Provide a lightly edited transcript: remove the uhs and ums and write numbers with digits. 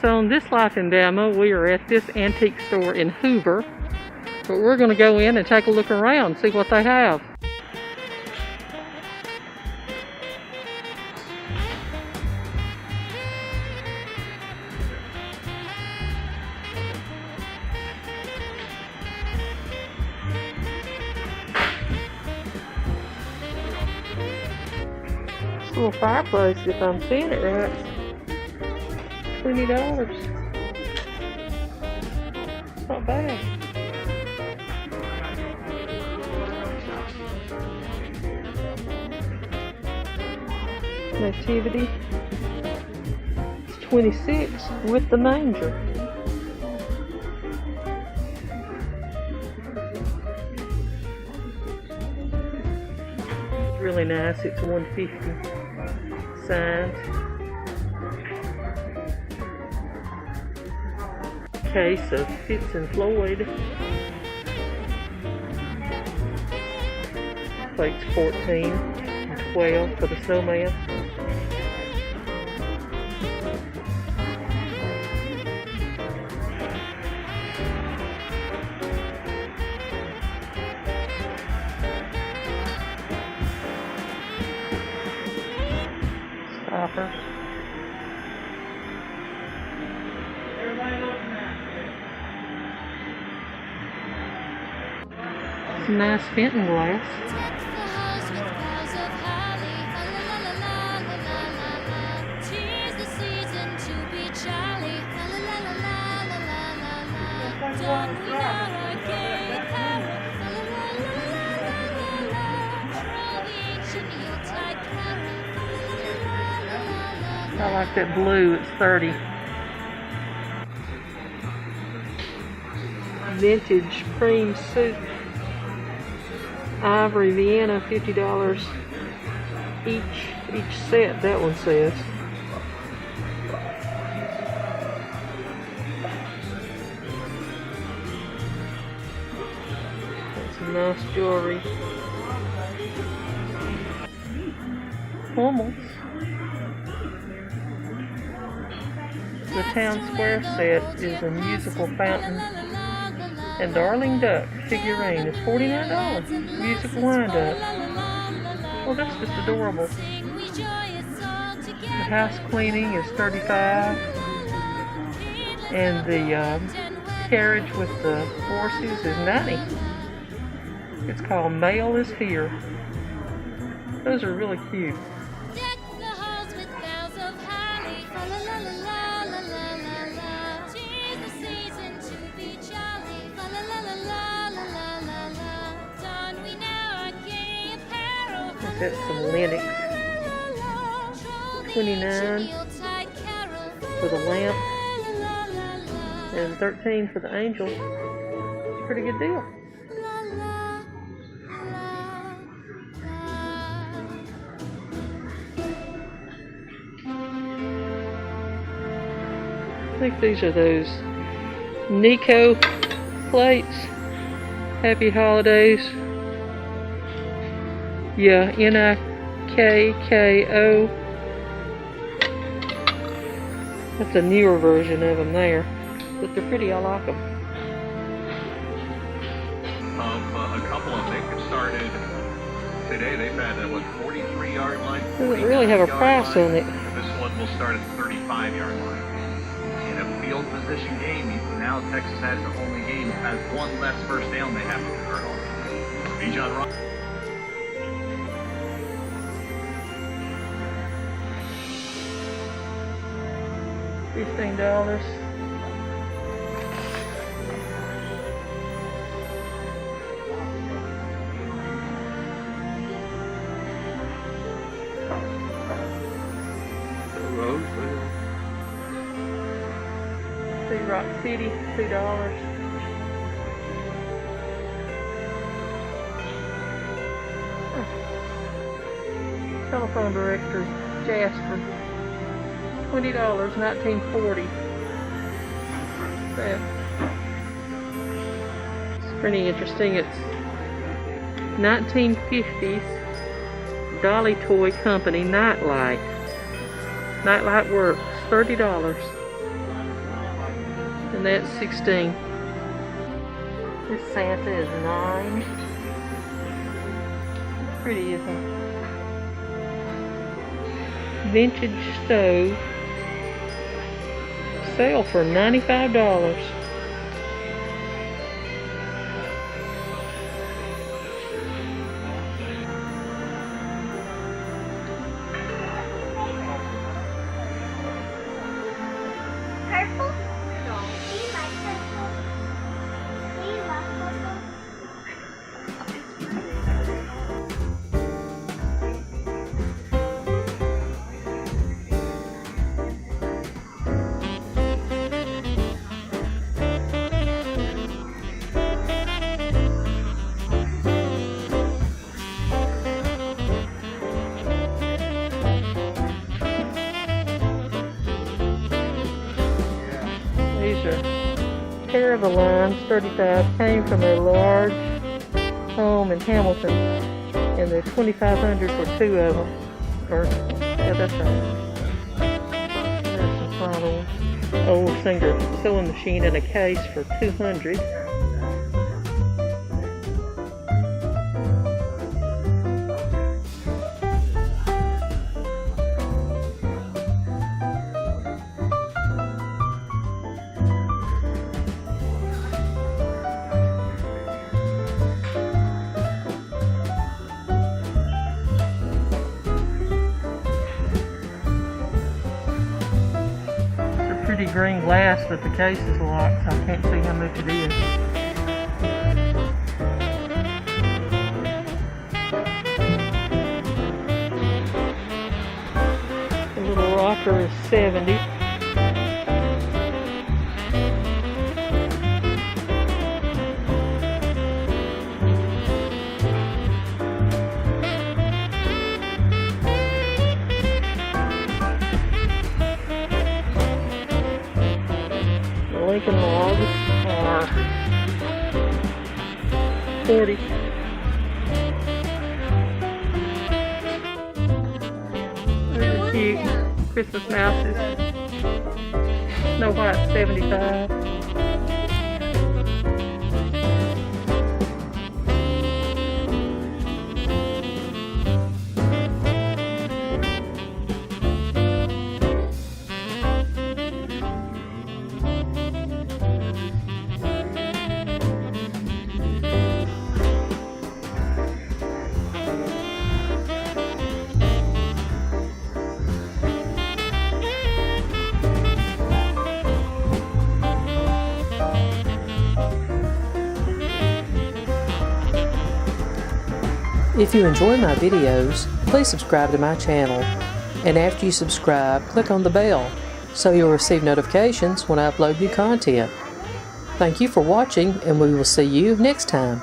So on this Life in Bama, we are at this antique store in Hoover. But we're going to go in and take a look around, see what they have. This little fireplace, if I'm seeing it right, $20. Not bad. Nativity, it's $26 with the manger. It's really nice. It's $150. Signed. Case of Fitz and Floyd. Plates 14 and 12 for the snowman. Stopper. Some nice Fenton glass. I like that blue, it's $30. Vintage cream soup. Ivory Vienna, $50 each set, that one says. That's some nice jewelry. Hummels. The Town Square set is a musical fountain and darling duck figurine is $49. Musical wind up. Well, that's just adorable. The house cleaning is $35, and the carriage with the horses is $90. It's called Mail is Here. Those are really cute. That's some Linux. $29 for the lamp and $13 for the angel. It's a pretty good deal. I think these are those Nico plates. Happy holidays. Yeah, Nikko. That's a newer version of them there, but they're pretty. I like them. A couple of them started today. They've had a 43-yard line. Doesn't really have a price on it. This one will start at the 35-yard line. In a field position game, now Texas has the only game that has one less first down they have to convert on. Bijan Ross. $15. Sea Rock City, $2. Telephone director, Jasper. $20, 1940. That. It's pretty interesting. It's 1950s Dolly Toy Company Nightlight. Nightlight works, $30. And that's 16. This Santa is 9. Pretty, isn't it? Vintage stove. Sale for $95. Purple? No. Do you like purple? Do you love purple? These are pair of the lines, 35, came from a large home in Hamilton, and they're $2,500 for 2 of them. Or, yeah, that's right. There's some final old Singer sewing machine in a case for $200. Pretty green glass, but the case is locked. I can't see how much it is. The little rocker is $70. Lincoln logs are $40. They're cute Christmas mouses. Snow White, $75. If you enjoy my videos, please subscribe to my channel, and after you subscribe, click on the bell so you'll receive notifications when I upload new content. Thank you for watching, and we will see you next time.